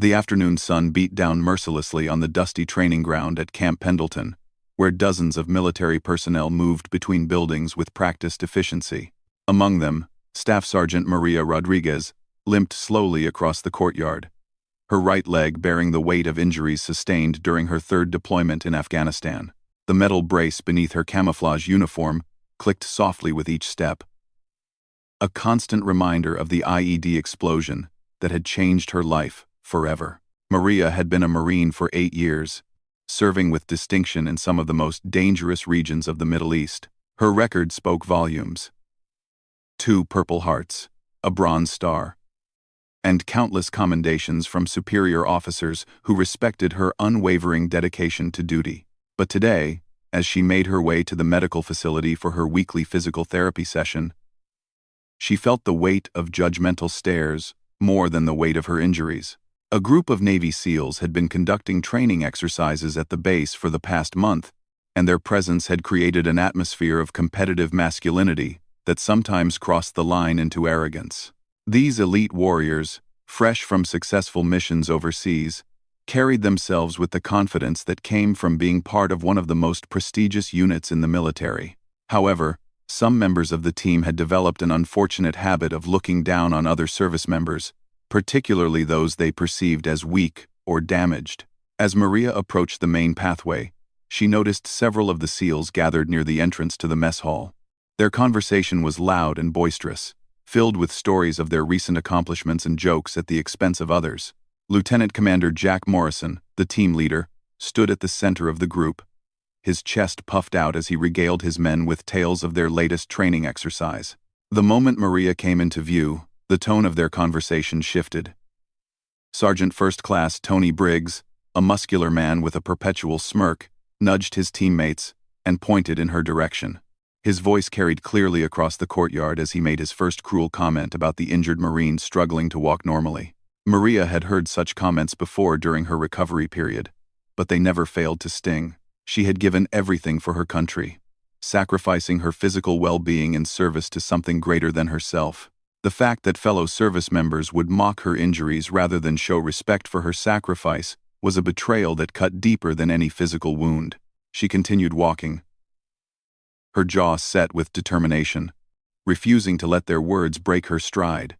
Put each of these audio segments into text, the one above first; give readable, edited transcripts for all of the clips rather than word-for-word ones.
The afternoon sun beat down mercilessly on the dusty training ground at Camp Pendleton, where dozens of military personnel moved between buildings with practiced efficiency. Among them, Staff Sergeant Maria Rodriguez limped slowly across the courtyard, her right leg bearing the weight of injuries sustained during her third deployment in Afghanistan. The metal brace beneath her camouflage uniform clicked softly with each step, a constant reminder of the IED explosion that had changed her life forever. Maria had been a Marine for 8 years, serving with distinction in some of the most dangerous regions of the Middle East. Her record spoke volumes. 2 Purple Hearts, a Bronze Star, and countless commendations from superior officers who respected her unwavering dedication to duty. But today, as she made her way to the medical facility for her weekly physical therapy session, she felt the weight of judgmental stares more than the weight of her injuries. A group of Navy SEALs had been conducting training exercises at the base for the past month, and their presence had created an atmosphere of competitive masculinity that sometimes crossed the line into arrogance. These elite warriors, fresh from successful missions overseas, carried themselves with the confidence that came from being part of one of the most prestigious units in the military. However, some members of the team had developed an unfortunate habit of looking down on other service members, particularly those they perceived as weak or damaged. As Maria approached the main pathway, she noticed several of the SEALs gathered near the entrance to the mess hall. Their conversation was loud and boisterous, filled with stories of their recent accomplishments and jokes at the expense of others. Lieutenant Commander Jack Morrison, the team leader, stood at the center of the group, his chest puffed out as he regaled his men with tales of their latest training exercise. The moment Maria came into view, the tone of their conversation shifted. Sergeant First Class Tony Briggs, a muscular man with a perpetual smirk, nudged his teammates and pointed in her direction. His voice carried clearly across the courtyard as he made his first cruel comment about the injured Marine struggling to walk normally. Maria had heard such comments before during her recovery period, but they never failed to sting. She had given everything for her country, sacrificing her physical well-being in service to something greater than herself. The fact that fellow service members would mock her injuries rather than show respect for her sacrifice was a betrayal that cut deeper than any physical wound. She continued walking, her jaw set with determination, refusing to let their words break her stride.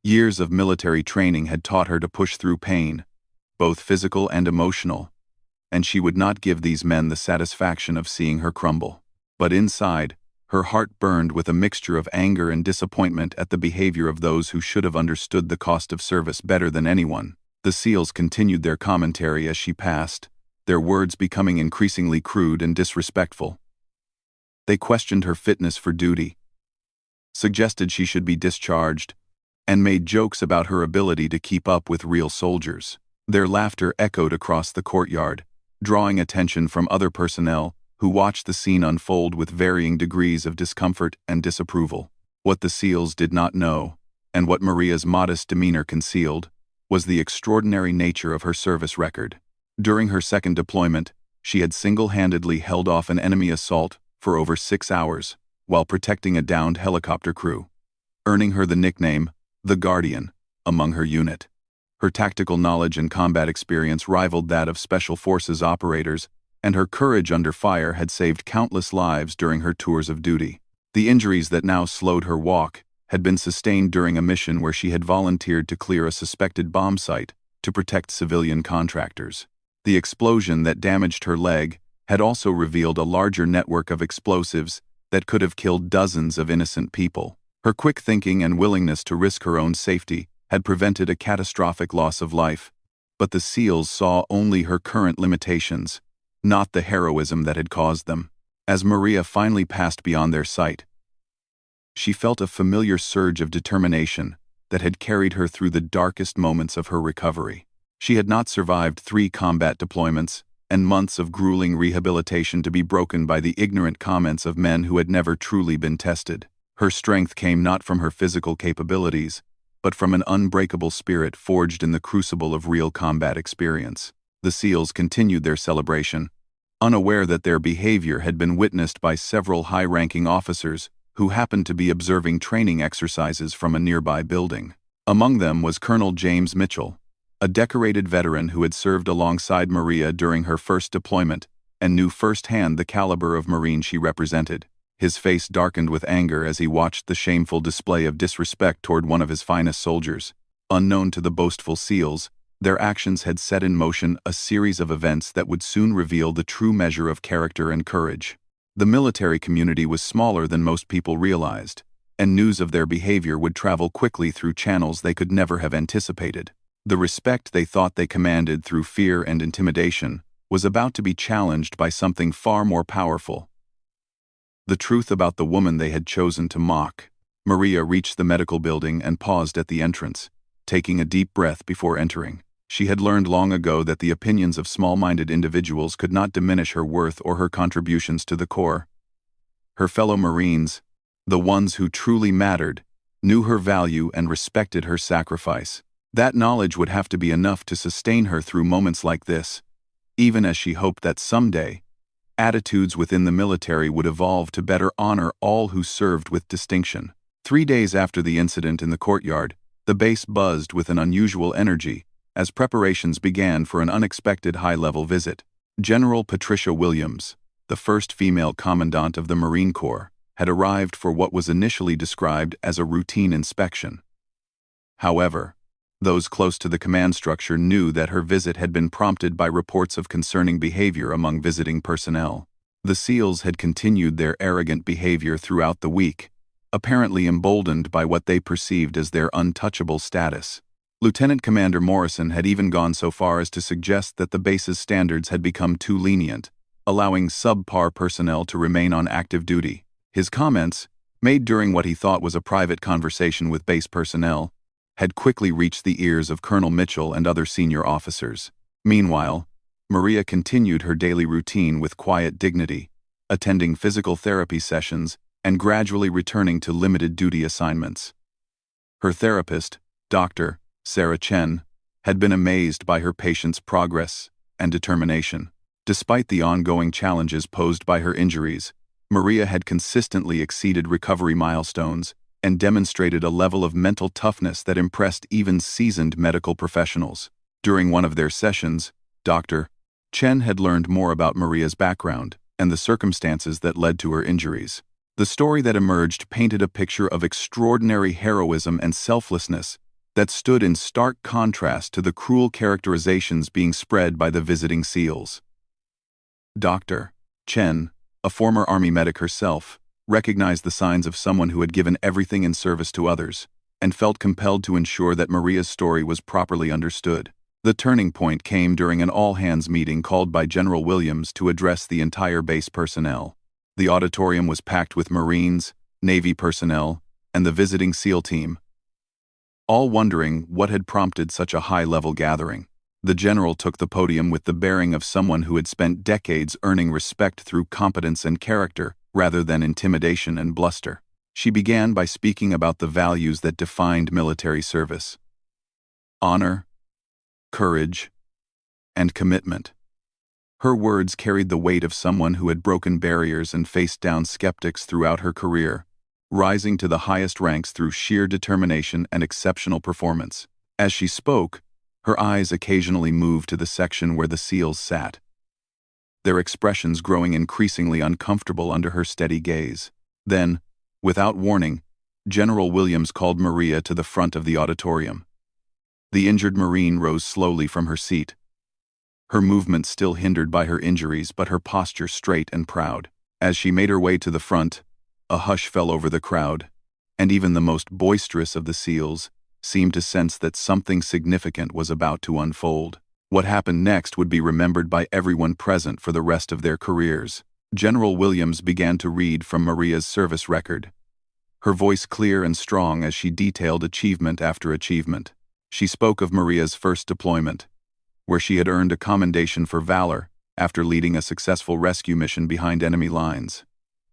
Years of military training had taught her to push through pain, both physical and emotional, and she would not give these men the satisfaction of seeing her crumble. But inside, her heart burned with a mixture of anger and disappointment at the behavior of those who should have understood the cost of service better than anyone. The SEALs continued their commentary as she passed, their words becoming increasingly crude and disrespectful. They questioned her fitness for duty, suggested she should be discharged, and made jokes about her ability to keep up with real soldiers. Their laughter echoed across the courtyard, drawing attention from other personnel who watched the scene unfold with varying degrees of discomfort and disapproval. What the SEALs did not know, and what Maria's modest demeanor concealed, was the extraordinary nature of her service record. During her second deployment, she had single-handedly held off an enemy assault for over 6 hours, while protecting a downed helicopter crew, earning her the nickname, the Guardian, among her unit. Her tactical knowledge and combat experience rivaled that of Special Forces operators, and her courage under fire had saved countless lives during her tours of duty. The injuries that now slowed her walk had been sustained during a mission where she had volunteered to clear a suspected bomb site to protect civilian contractors. The explosion that damaged her leg had also revealed a larger network of explosives that could have killed dozens of innocent people. Her quick thinking and willingness to risk her own safety had prevented a catastrophic loss of life, but the SEALs saw only her current limitations, not the heroism that had caused them. As Maria finally passed beyond their sight, she felt a familiar surge of determination that had carried her through the darkest moments of her recovery. She had not survived 3 combat deployments and months of grueling rehabilitation to be broken by the ignorant comments of men who had never truly been tested. Her strength came not from her physical capabilities, but from an unbreakable spirit forged in the crucible of real combat experience. The SEALs continued their celebration, unaware that their behavior had been witnessed by several high-ranking officers who happened to be observing training exercises from a nearby building. Among them was Colonel James Mitchell, a decorated veteran who had served alongside Maria during her first deployment and knew firsthand the caliber of Marine she represented. His face darkened with anger as he watched the shameful display of disrespect toward one of his finest soldiers. Unknown to the boastful SEALs, their actions had set in motion a series of events that would soon reveal the true measure of character and courage. The military community was smaller than most people realized, and news of their behavior would travel quickly through channels they could never have anticipated. The respect they thought they commanded through fear and intimidation was about to be challenged by something far more powerful: the truth about the woman they had chosen to mock. Maria reached the medical building and paused at the entrance, taking a deep breath before entering. She had learned long ago that the opinions of small-minded individuals could not diminish her worth or her contributions to the Corps. Her fellow Marines, the ones who truly mattered, knew her value and respected her sacrifice. That knowledge would have to be enough to sustain her through moments like this, even as she hoped that someday, attitudes within the military would evolve to better honor all who served with distinction. 3 days after the incident in the courtyard, the base buzzed with an unusual energy as preparations began for an unexpected high-level visit. General Patricia Williams, the first female commandant of the Marine Corps, had arrived for what was initially described as a routine inspection. However, those close to the command structure knew that her visit had been prompted by reports of concerning behavior among visiting personnel. The SEALs had continued their arrogant behavior throughout the week, apparently emboldened by what they perceived as their untouchable status. Lieutenant Commander Morrison had even gone so far as to suggest that the base's standards had become too lenient, allowing subpar personnel to remain on active duty. His comments, made during what he thought was a private conversation with base personnel, had quickly reached the ears of Colonel Mitchell and other senior officers. Meanwhile, Maria continued her daily routine with quiet dignity, attending physical therapy sessions and gradually returning to limited duty assignments. Her therapist, Dr. Sarah Chen, had been amazed by her patient's progress and determination. Despite the ongoing challenges posed by her injuries, Maria had consistently exceeded recovery milestones and demonstrated a level of mental toughness that impressed even seasoned medical professionals. During one of their sessions, Dr. Chen had learned more about Maria's background and the circumstances that led to her injuries. The story that emerged painted a picture of extraordinary heroism and selflessness that stood in stark contrast to the cruel characterizations being spread by the visiting SEALs. Dr. Chen, a former Army medic herself, recognized the signs of someone who had given everything in service to others, and felt compelled to ensure that Maria's story was properly understood. The turning point came during an all-hands meeting called by General Williams to address the entire base personnel. The auditorium was packed with Marines, Navy personnel, and the visiting SEAL team, all wondering what had prompted such a high-level gathering. The general took the podium with the bearing of someone who had spent decades earning respect through competence and character, rather than intimidation and bluster. She began by speaking about the values that defined military service: honor, courage, and commitment. Her words carried the weight of someone who had broken barriers and faced down skeptics throughout her career, rising to the highest ranks through sheer determination and exceptional performance. As she spoke, her eyes occasionally moved to the section where the SEALs sat, their expressions growing increasingly uncomfortable under her steady gaze. Then, without warning, General Williams called Maria to the front of the auditorium. The injured Marine rose slowly from her seat, her movement still hindered by her injuries but her posture straight and proud. As she made her way to the front, a hush fell over the crowd, and even the most boisterous of the SEALs seemed to sense that something significant was about to unfold. What happened next would be remembered by everyone present for the rest of their careers. General Williams began to read from Maria's service record, her voice clear and strong as she detailed achievement after achievement. She spoke of Maria's first deployment, where she had earned a commendation for valor after leading a successful rescue mission behind enemy lines.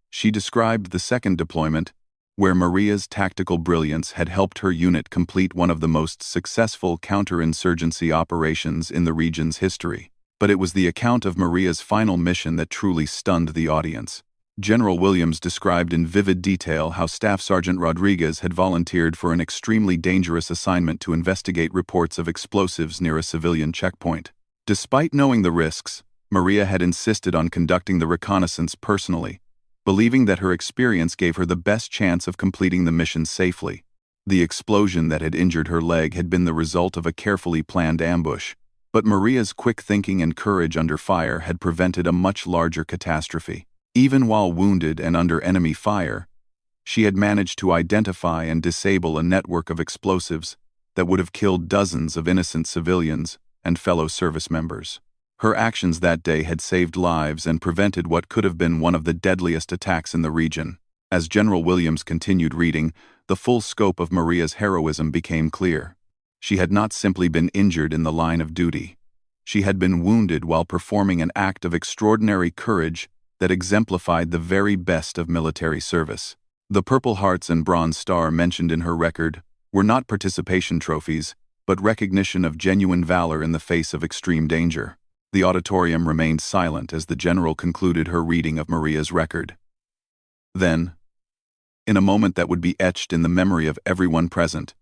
She described the second deployment, where Maria's tactical brilliance had helped her unit complete one of the most successful counterinsurgency operations in the region's history. But it was the account of Maria's final mission that truly stunned the audience. General Williams described in vivid detail how Staff Sergeant Rodriguez had volunteered for an extremely dangerous assignment to investigate reports of explosives near a civilian checkpoint. Despite knowing the risks, Maria had insisted on conducting the reconnaissance personally, believing that her experience gave her the best chance of completing the mission safely. The explosion that had injured her leg had been the result of a carefully planned ambush, but Maria's quick thinking and courage under fire had prevented a much larger catastrophe. Even while wounded and under enemy fire, she had managed to identify and disable a network of explosives that would have killed dozens of innocent civilians and fellow service members. Her actions that day had saved lives and prevented what could have been one of the deadliest attacks in the region. As General Williams continued reading, the full scope of Maria's heroism became clear. She had not simply been injured in the line of duty. She had been wounded while performing an act of extraordinary courage that exemplified the very best of military service. The Purple Hearts and Bronze Star mentioned in her record were not participation trophies, but recognition of genuine valor in the face of extreme danger. The auditorium remained silent as the general concluded her reading of Maria's record. Then, in a moment that would be etched in the memory of everyone present,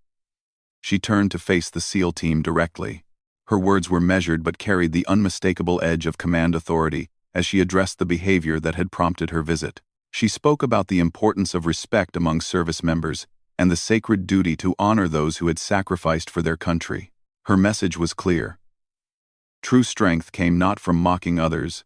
she turned to face the SEAL team directly. Her words were measured but carried the unmistakable edge of command authority as she addressed the behavior that had prompted her visit. She spoke about the importance of respect among service members and the sacred duty to honor those who had sacrificed for their country. Her message was clear. True strength came not from mocking others,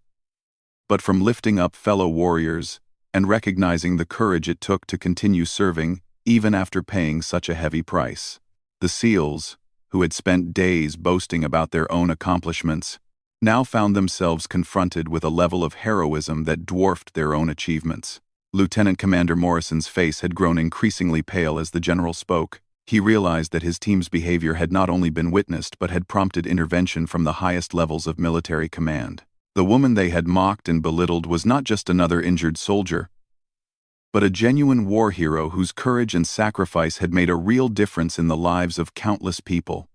but from lifting up fellow warriors and recognizing the courage it took to continue serving even after paying such a heavy price. The SEALs, who had spent days boasting about their own accomplishments, now found themselves confronted with a level of heroism that dwarfed their own achievements. Lieutenant Commander Morrison's face had grown increasingly pale as the general spoke. He realized that his team's behavior had not only been witnessed but had prompted intervention from the highest levels of military command. The woman they had mocked and belittled was not just another injured soldier, but a genuine war hero whose courage and sacrifice had made a real difference in the lives of countless people.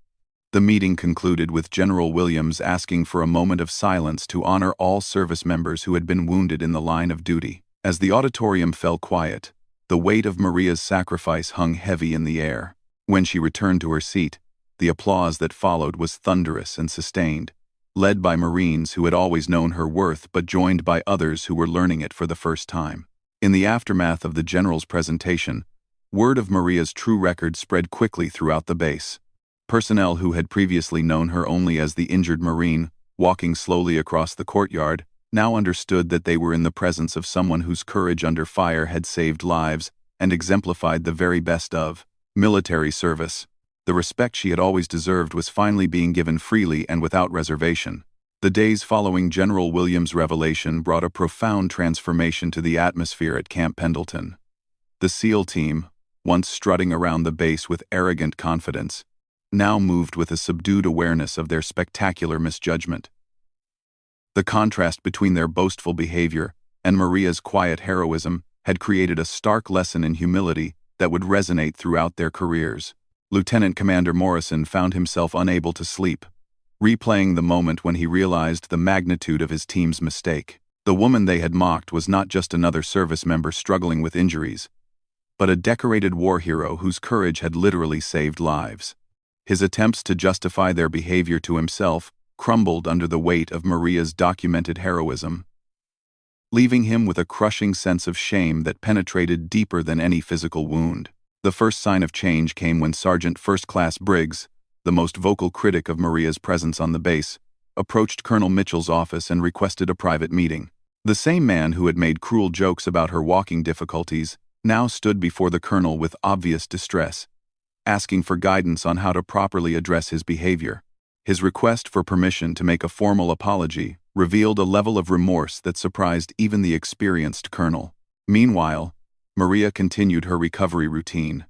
The meeting concluded with General Williams asking for a moment of silence to honor all service members who had been wounded in the line of duty. As the auditorium fell quiet, the weight of Maria's sacrifice hung heavy in the air. When she returned to her seat, the applause that followed was thunderous and sustained, led by Marines who had always known her worth but joined by others who were learning it for the first time. In the aftermath of the general's presentation, word of Maria's true record spread quickly throughout the base. Personnel who had previously known her only as the injured Marine, walking slowly across the courtyard, now understood that they were in the presence of someone whose courage under fire had saved lives and exemplified the very best of military service. The respect she had always deserved was finally being given freely and without reservation. The days following General Williams' revelation brought a profound transformation to the atmosphere at Camp Pendleton. The SEAL team, once strutting around the base with arrogant confidence, now moved with a subdued awareness of their spectacular misjudgment. The contrast between their boastful behavior and Maria's quiet heroism had created a stark lesson in humility that would resonate throughout their careers. Lieutenant Commander Morrison found himself unable to sleep, replaying the moment when he realized the magnitude of his team's mistake. The woman they had mocked was not just another service member struggling with injuries, but a decorated war hero whose courage had literally saved lives. His attempts to justify their behavior to himself crumbled under the weight of Maria's documented heroism, leaving him with a crushing sense of shame that penetrated deeper than any physical wound. The first sign of change came when Sergeant First Class Briggs, the most vocal critic of Maria's presence on the base, approached Colonel Mitchell's office and requested a private meeting. The same man who had made cruel jokes about her walking difficulties now stood before the colonel with obvious distress, asking for guidance on how to properly address his behavior. His request for permission to make a formal apology revealed a level of remorse that surprised even the experienced colonel. Meanwhile, Maria continued her recovery routine,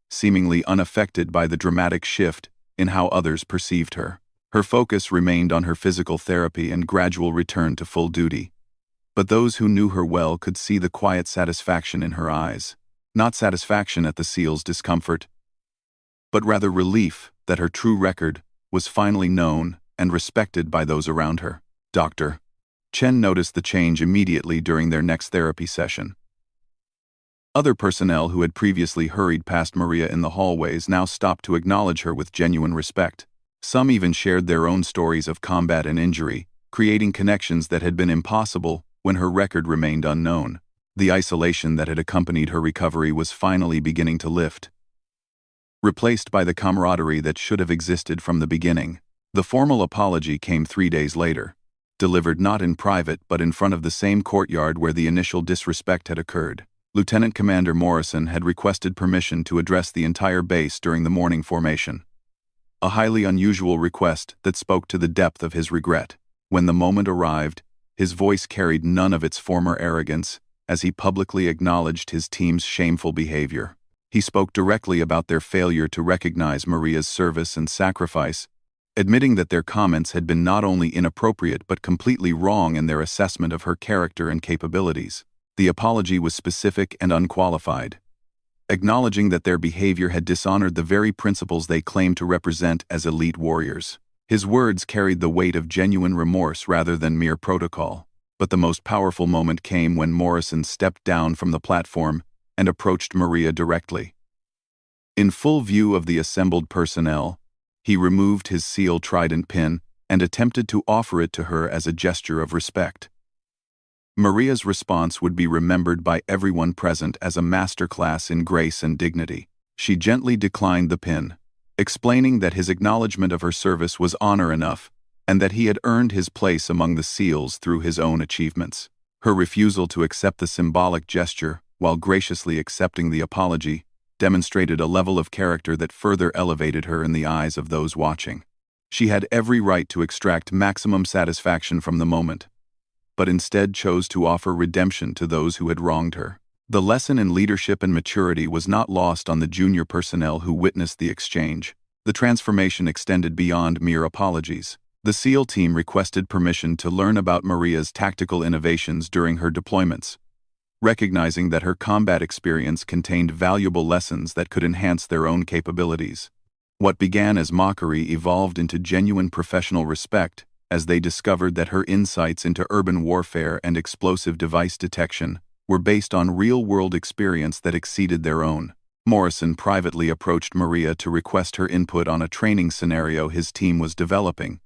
seemingly unaffected by the dramatic shift in how others perceived her. Her focus remained on her physical therapy and gradual return to full duty. But those who knew her well could see the quiet satisfaction in her eyes. Not satisfaction at the SEAL's discomfort, but rather relief that her true record was finally known and respected by those around her. Dr. Chen noticed the change immediately during their next therapy session. Other personnel who had previously hurried past Maria in the hallways now stopped to acknowledge her with genuine respect. Some even shared their own stories of combat and injury, creating connections that had been impossible when her record remained unknown. The isolation that had accompanied her recovery was finally beginning to lift, replaced by the camaraderie that should have existed from the beginning. The formal apology came 3 days later, delivered not in private but in front of the same courtyard where the initial disrespect had occurred. Lieutenant Commander Morrison had requested permission to address the entire base during the morning formation. A highly unusual request that spoke to the depth of his regret. When the moment arrived, his voice carried none of its former arrogance as he publicly acknowledged his team's shameful behavior. He spoke directly about their failure to recognize Maria's service and sacrifice, admitting that their comments had been not only inappropriate but completely wrong in their assessment of her character and capabilities. The apology was specific and unqualified, acknowledging that their behavior had dishonored the very principles they claimed to represent as elite warriors. His words carried the weight of genuine remorse rather than mere protocol. But the most powerful moment came when Morrison stepped down from the platform and approached Maria directly. In full view of the assembled personnel, he removed his seal trident pin and attempted to offer it to her as a gesture of respect. Maria's response would be remembered by everyone present as a masterclass in grace and dignity. She gently declined the pin, explaining that his acknowledgement of her service was honor enough and that he had earned his place among the SEALs through his own achievements. Her refusal to accept the symbolic gesture, while graciously accepting the apology, demonstrated a level of character that further elevated her in the eyes of those watching. She had every right to extract maximum satisfaction from the moment, but instead chose to offer redemption to those who had wronged her. The lesson in leadership and maturity was not lost on the junior personnel who witnessed the exchange. The transformation extended beyond mere apologies. The SEAL team requested permission to learn about Maria's tactical innovations during her deployments, recognizing that her combat experience contained valuable lessons that could enhance their own capabilities. What began as mockery evolved into genuine professional respect as they discovered that her insights into urban warfare and explosive device detection were based on real-world experience that exceeded their own. Morrison privately approached Maria to request her input on a training scenario his team was developing,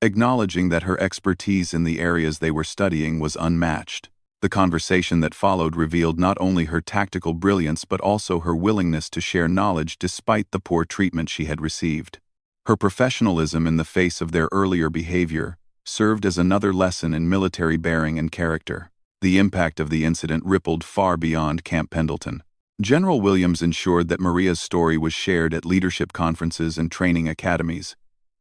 acknowledging that her expertise in the areas they were studying was unmatched. The conversation that followed revealed not only her tactical brilliance but also her willingness to share knowledge despite the poor treatment she had received. Her professionalism in the face of their earlier behavior served as another lesson in military bearing and character. The impact of the incident rippled far beyond Camp Pendleton. General Williams ensured that Maria's story was shared at leadership conferences and training academies,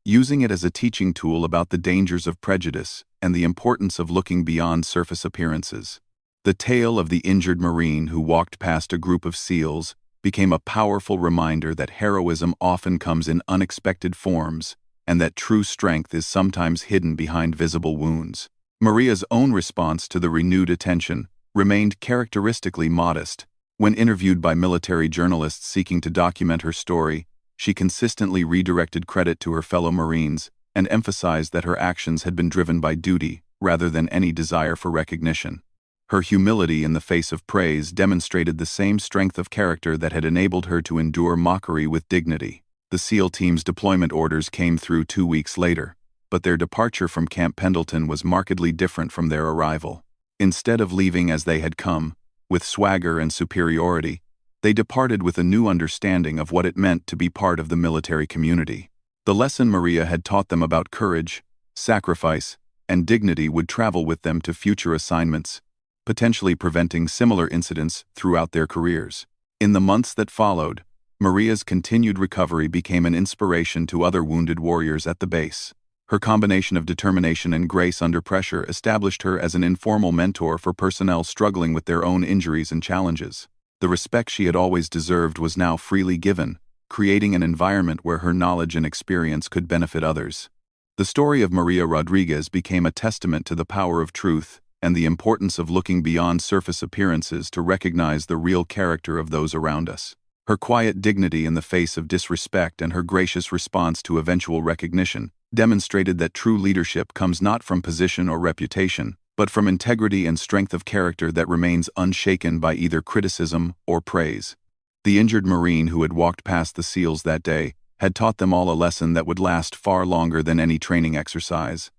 using it as a teaching tool about the dangers of prejudice and the importance of looking beyond surface appearances. The tale of the injured Marine who walked past a group of SEALs became a powerful reminder that heroism often comes in unexpected forms and that true strength is sometimes hidden behind visible wounds. Maria's own response to the renewed attention remained characteristically modest. When interviewed by military journalists seeking to document her story, she consistently redirected credit to her fellow Marines and emphasized that her actions had been driven by duty rather than any desire for recognition. Her humility in the face of praise demonstrated the same strength of character that had enabled her to endure mockery with dignity. The SEAL team's deployment orders came through 2 weeks later, but their departure from Camp Pendleton was markedly different from their arrival. Instead of leaving as they had come, with swagger and superiority, they departed with a new understanding of what it meant to be part of the military community. The lesson Maria had taught them about courage, sacrifice, and dignity would travel with them to future assignments, potentially preventing similar incidents throughout their careers. In the months that followed, Maria's continued recovery became an inspiration to other wounded warriors at the base. Her combination of determination and grace under pressure established her as an informal mentor for personnel struggling with their own injuries and challenges. The respect she had always deserved was now freely given, creating an environment where her knowledge and experience could benefit others. The story of Maria Rodriguez became a testament to the power of truth and the importance of looking beyond surface appearances to recognize the real character of those around us. Her quiet dignity in the face of disrespect and her gracious response to eventual recognition demonstrated that true leadership comes not from position or reputation, but from integrity and strength of character that remains unshaken by either criticism or praise. The injured Marine who had walked past the SEALs that day had taught them all a lesson that would last far longer than any training exercise.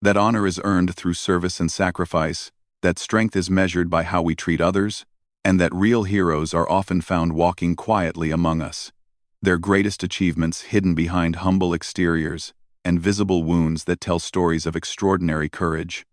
That honor is earned through service and sacrifice, that strength is measured by how we treat others, and that real heroes are often found walking quietly among us, their greatest achievements hidden behind humble exteriors and visible wounds that tell stories of extraordinary courage.